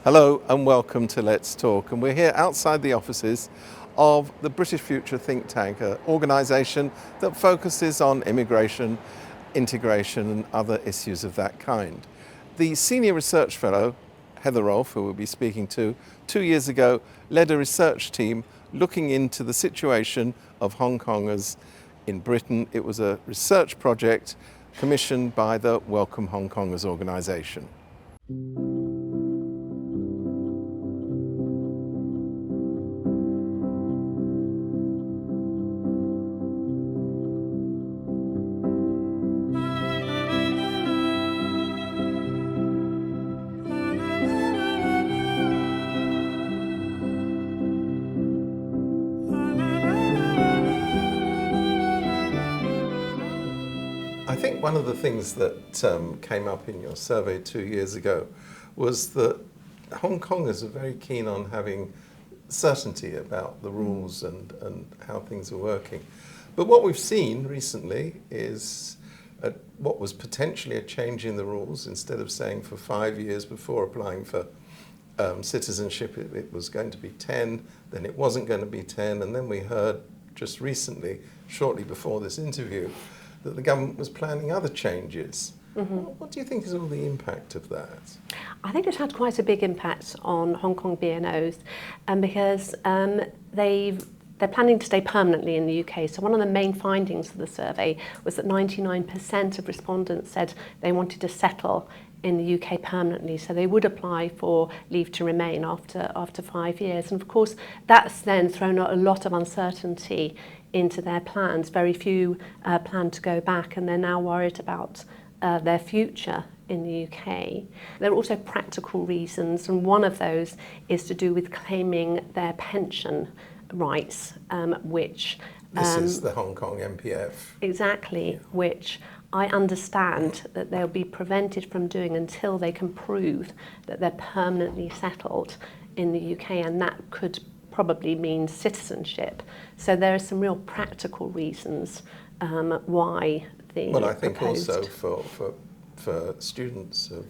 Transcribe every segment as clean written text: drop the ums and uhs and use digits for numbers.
Hello and welcome to Let's Talk, and we're here outside the offices of the British Future think tank, an organisation that focuses on immigration, integration and other issues of that kind. The senior research fellow, Heather Rolfe, who we'll be speaking to, 2 years ago led a research team looking into the situation of Hong Kongers in Britain. It was a research project commissioned by the Welcome Hong Kongers organisation. I think one of the things that came up in your survey 2 years ago was that Hong Kongers are very keen on having certainty about the rules and how things are working. But what we've seen recently is what was potentially a change in the rules. Instead of saying for 5 years before applying for citizenship it was going to be 10, then it wasn't going to be 10, and then we heard just recently, shortly before this interview, that the government was planning other changes. Mm-hmm. What do you think is all the impact of that? I think it's had quite a big impact on Hong Kong BNOs because they're planning to stay permanently in the UK. So one of the main findings of the survey was that 99% of respondents said they wanted to settle in the UK permanently, so they would apply for leave to remain after 5 years. And of course, that's then thrown a lot of uncertainty into their plans. Very few plan to go back, and they're now worried about their future in the UK. There are also practical reasons, and one of those is to do with claiming their pension rights, which... This is the Hong Kong MPF. Exactly, yeah. Which I understand that they'll be prevented from doing until they can prove that they're permanently settled in the UK, and that could probably mean citizenship. So there are some real practical reasons why the Well, I think proposed... also for students of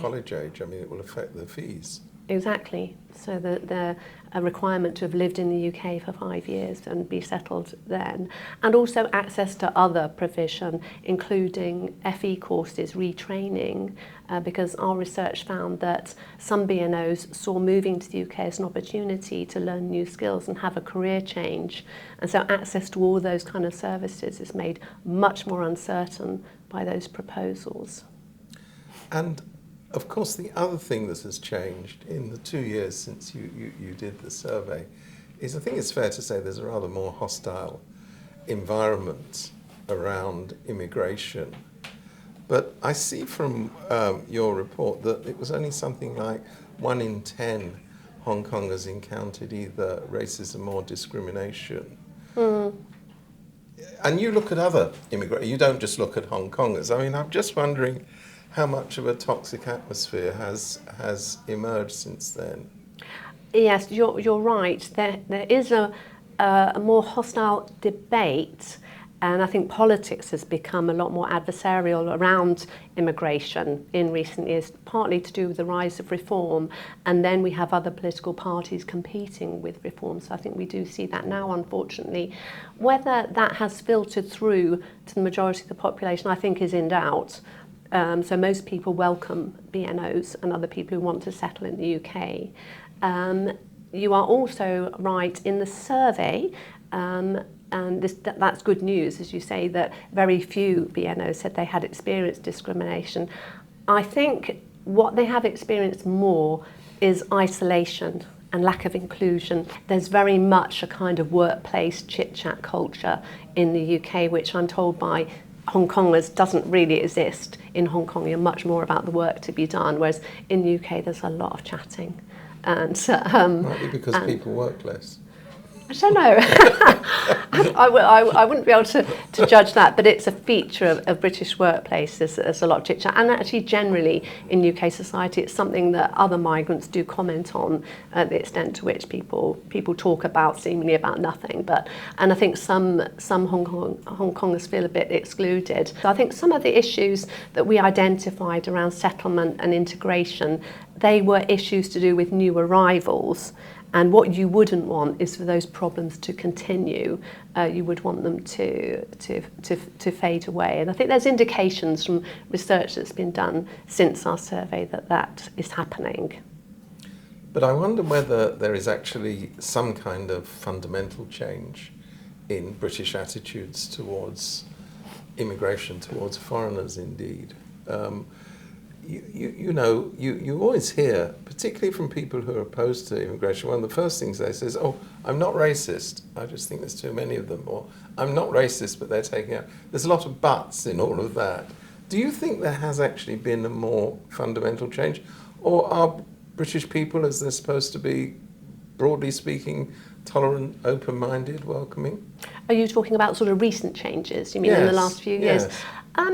college age, I mean, it will affect their fees. Exactly. So the a requirement to have lived in the UK for 5 years and be settled then. And also access to other provision, including FE courses, retraining, because our research found that some BNOs saw moving to the UK as an opportunity to learn new skills and have a career change. And so access to all those kind of services is made much more uncertain by those proposals. And of course, the other thing that has changed in the 2 years since you did the survey is, I think it's fair to say, there's a rather more hostile environment around immigration. But I see from your report that it was only something like 1 in 10 Hong Kongers encountered either racism or discrimination. Mm. And you look at other immigrants, you don't just look at Hong Kongers. I mean, I'm just wondering how much of a toxic atmosphere has emerged since then? Yes, you're right. There is a more hostile debate, and I think politics has become a lot more adversarial around immigration in recent years, partly to do with the rise of reform, and then we have other political parties competing with reform. So I think we do see that now, unfortunately. Whether that has filtered through to the majority of the population, I think, is in doubt. So most people welcome BNOs and other people who want to settle in the UK. You are also right in the survey, and that's good news, as you say, that very few BNOs said they had experienced discrimination. I think what they have experienced more is isolation and lack of inclusion. There's very much a kind of workplace chit-chat culture in the UK, which I'm told by Hong Kongers doesn't really exist. In Hong Kong, you're much more about the work to be done, whereas in the UK, there's a lot of chatting. And might be because people work less. I don't know. I wouldn't be able to judge that, but it's a feature of British workplaces. There's a lot of chit-chat, and actually generally in UK society it's something that other migrants do comment on, the extent to which people talk about seemingly about nothing. And I think some Hong Kongers feel a bit excluded. So I think some of the issues that we identified around settlement and integration, they were issues to do with new arrivals. And what you wouldn't want is for those problems to continue. You would want them to fade away. And I think there's indications from research that's been done since our survey that is happening. But I wonder whether there is actually some kind of fundamental change in British attitudes towards immigration, towards foreigners indeed. You always hear, particularly from people who are opposed to immigration, one of the first things they say is, oh, I'm not racist, I just think there's too many of them, or I'm not racist, but they're taking out. There's a lot of buts in all of that. Do you think there has actually been a more fundamental change? Or are British people, as they're supposed to be, broadly speaking, tolerant, open-minded, welcoming? Are you talking about sort of recent changes, you mean, yes, in the last few years? Yes.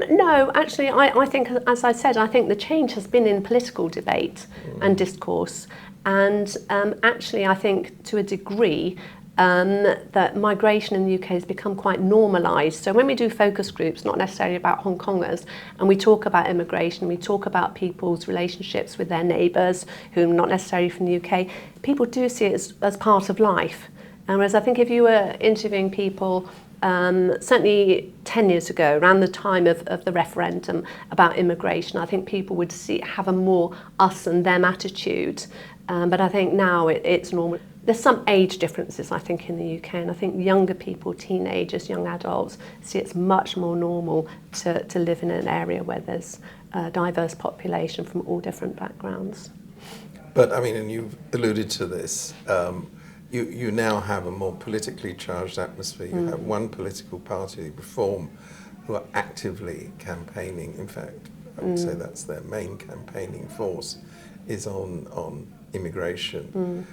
No, actually, I think, as I said, I think the change has been in political debate and discourse. And actually, I think to a degree that migration in the UK has become quite normalised. So when we do focus groups, not necessarily about Hong Kongers, and we talk about immigration, we talk about people's relationships with their neighbours, who are not necessarily from the UK, people do see it as part of life. And whereas I think if you were interviewing people certainly 10 years ago, around the time of the referendum about immigration, I think people would have a more us and them attitude. But I think now it's normal. There's some age differences, I think, in the UK, and I think younger people, teenagers, young adults, see it's much more normal to live in an area where there's a diverse population from all different backgrounds. But, I mean, and you've alluded to this, you now have a more politically charged atmosphere. You have one political party, Reform, who are actively campaigning. In fact, I would say that's their main campaigning force, is on immigration.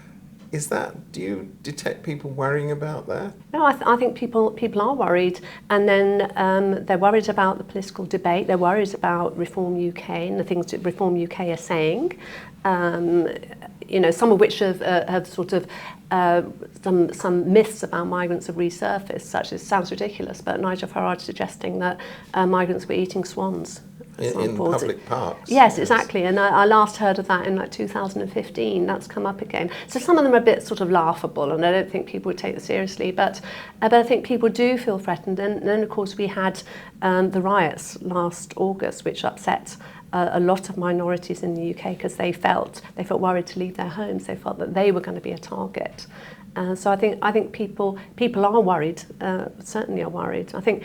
Is that, do you detect people worrying about that? No, I think people are worried, and then they're worried about the political debate. They're worried about Reform UK and the things that Reform UK are saying. Some of which have sort of some myths about migrants have resurfaced, such as, sounds ridiculous, but Nigel Farage suggesting that migrants were eating swans. In public parks. Yes, exactly. And I last heard of that in 2015. That's come up again. So some of them are a bit sort of laughable, and I don't think people would take it seriously. But I think people do feel threatened. And then, of course, we had the riots last August, which upset a lot of minorities in the UK because they felt worried to leave their homes. They felt that they were going to be a target. So I think people are worried. Certainly are worried. I think.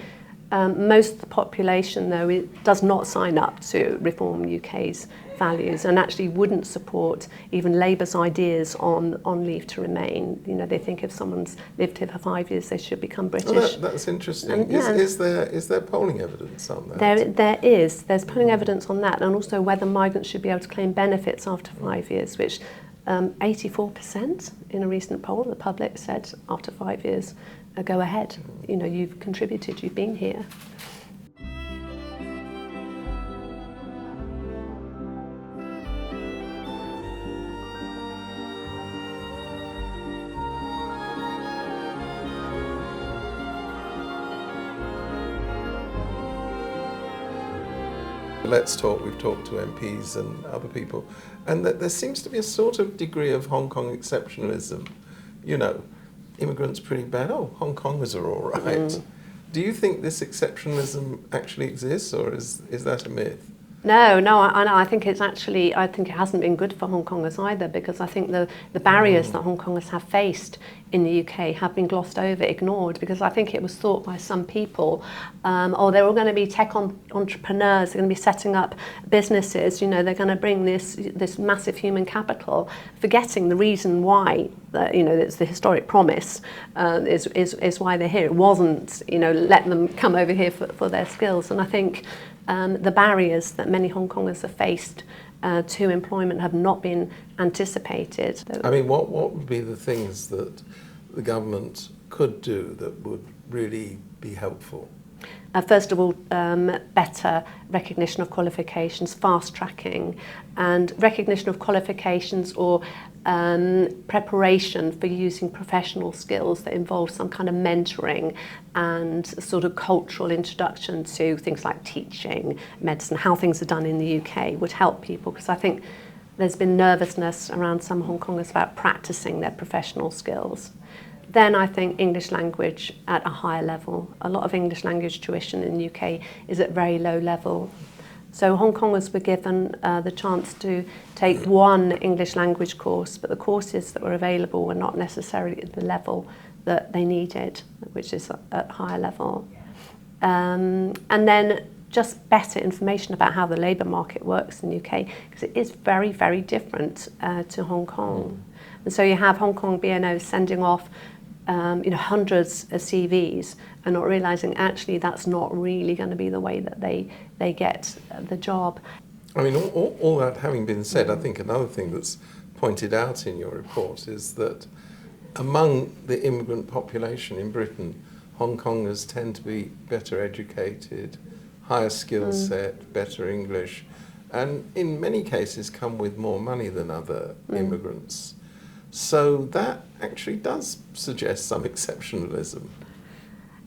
Most of the population, though, it does not sign up to Reform UK's values and actually wouldn't support even Labour's ideas on leave to remain. They think if someone's lived here for 5 years, they should become British. Well, that's interesting. Is there polling evidence on that? There is. There's polling evidence on that, and also whether migrants should be able to claim benefits after 5 years, which 84% in a recent poll, the public said after 5 years, go ahead. You've contributed, you've been here. Let's talk. We've talked to MPs and other people, and that there seems to be a sort of degree of Hong Kong exceptionalism. Immigrants pretty bad. Oh, Hong Kongers are all right. Do you think this exceptionalism actually exists, or is that a myth? No, I think it hasn't been good for Hong Kongers either, because I think the barriers that Hong Kongers have faced in the UK have been glossed over, ignored, because I think it was thought by some people, they're all going to be tech entrepreneurs, they're going to be setting up businesses, they're going to bring this massive human capital, forgetting the reason why, it's the historic promise is why they're here. It wasn't, let them come over here for their skills. And I think the barriers that many Hong Kongers have faced to employment have not been anticipated. I mean, what would be the things that the government could do that would really be helpful? First of all, better recognition of qualifications, fast tracking, and recognition of qualifications or preparation for using professional skills that involve some kind of mentoring and sort of cultural introduction to things like teaching, medicine, how things are done in the UK would help people, because I think there's been nervousness around some Hong Kongers about practicing their professional skills. Then I think English language at a higher level. A lot of English language tuition in the UK is at very low level. So Hong Kongers were given the chance to take one English language course, but the courses that were available were not necessarily at the level that they needed, which is at higher level. And then just better information about how the labour market works in the UK, because it is very, very different to Hong Kong. And so you have Hong Kong BNO sending off hundreds of CVs and not realising actually that's not really going to be the way that they get the job. I mean, all that having been said, I think another thing that's pointed out in your report is that among the immigrant population in Britain, Hong Kongers tend to be better educated, higher skill set, better English, and in many cases come with more money than other immigrants. So that actually does suggest some exceptionalism.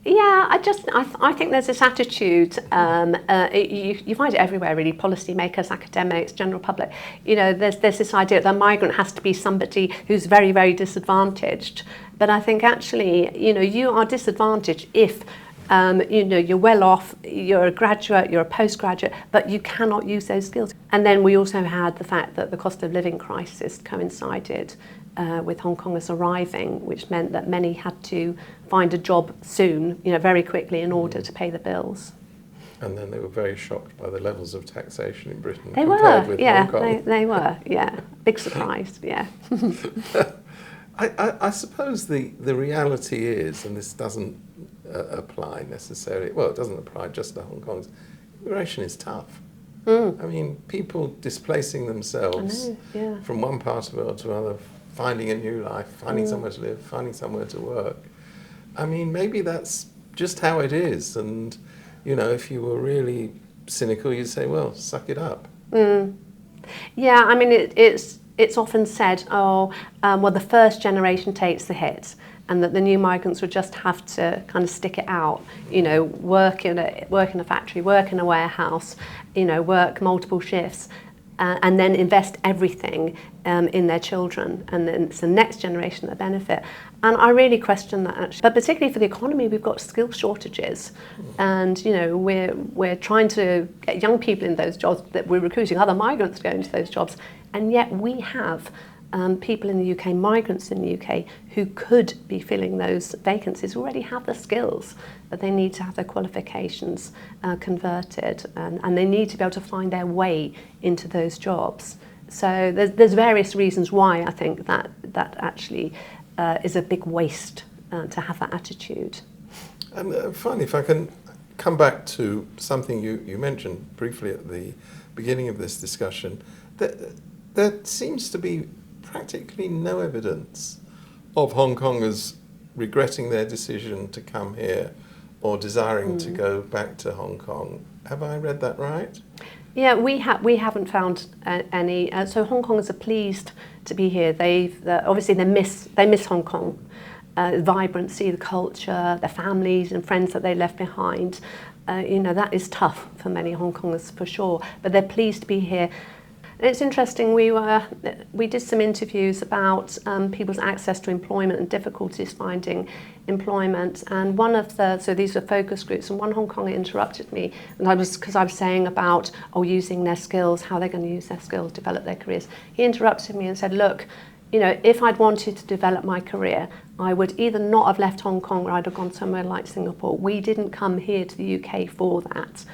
Yeah, I think there's this attitude, you find it everywhere really, policymakers, academics, general public. There's this idea that a migrant has to be somebody who's very, very disadvantaged. But I think actually, you are disadvantaged if you're well off, you're a graduate, you're a postgraduate, but you cannot use those skills. And then we also had the fact that the cost of living crisis coincided with Hong Kongers arriving, which meant that many had to find a job soon, very quickly in order to pay the bills. And then they were very shocked by the levels of taxation in Britain They compared were, with yeah, Hong Kong. they were, yeah. Big surprise, yeah. I suppose the reality is, and this doesn't apply necessarily, well, it doesn't apply just to Hong Kong's, immigration is tough. I mean, people displacing themselves from one part of the world to another, finding a new life, finding somewhere to live, finding somewhere to work. I mean, maybe that's just how it is. And, if you were really cynical, you'd say, well, suck it up. Yeah, I mean, it's often said, the first generation takes the hit, and that the new migrants would just have to kind of stick it out, work in a factory, work in a warehouse, work multiple shifts, and then invest everything in their children, and then it's the next generation that benefit. And I really question that actually. But particularly for the economy, we've got skill shortages, and we're trying to get young people in those jobs, that we're recruiting other migrants to go into those jobs, and yet we have people in the UK, migrants in the UK, who could be filling those vacancies, who already have the skills, but they need to have their qualifications converted, and they need to be able to find their way into those jobs. So there's various reasons why I think that actually is a big waste to have that attitude. And finally, if I can come back to something you mentioned briefly at the beginning of this discussion, there seems to be practically no evidence of Hong Kongers regretting their decision to come here or desiring to go back to Hong Kong. Have I read that right? Yeah, we haven't found any. So Hong Kongers are pleased to be here. Obviously they miss Hong Kong, the vibrancy, the culture, their families and friends that they left behind. That is tough for many Hong Kongers for sure. But they're pleased to be here. It's interesting, we did some interviews about people's access to employment and difficulties finding employment, and so these were focus groups, and one Hong Konger interrupted me, and because I was saying about using their skills, how they're going to use their skills, develop their careers. He interrupted me and said, look, if I'd wanted to develop my career, I would either not have left Hong Kong or I'd have gone somewhere like Singapore. We didn't come here to the UK for that.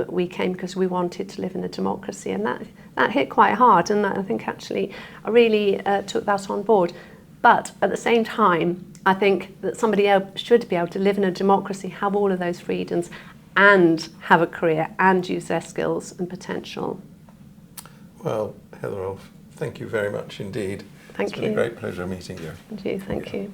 We came because we wanted to live in a democracy, and that hit quite hard, and I think actually I really took that on board. But at the same time, I think that somebody else should be able to live in a democracy, have all of those freedoms, and have a career and use their skills and potential. Well, Heather Rolfe, thank you very much indeed. Thank It's you. been a great pleasure meeting you. Thank you.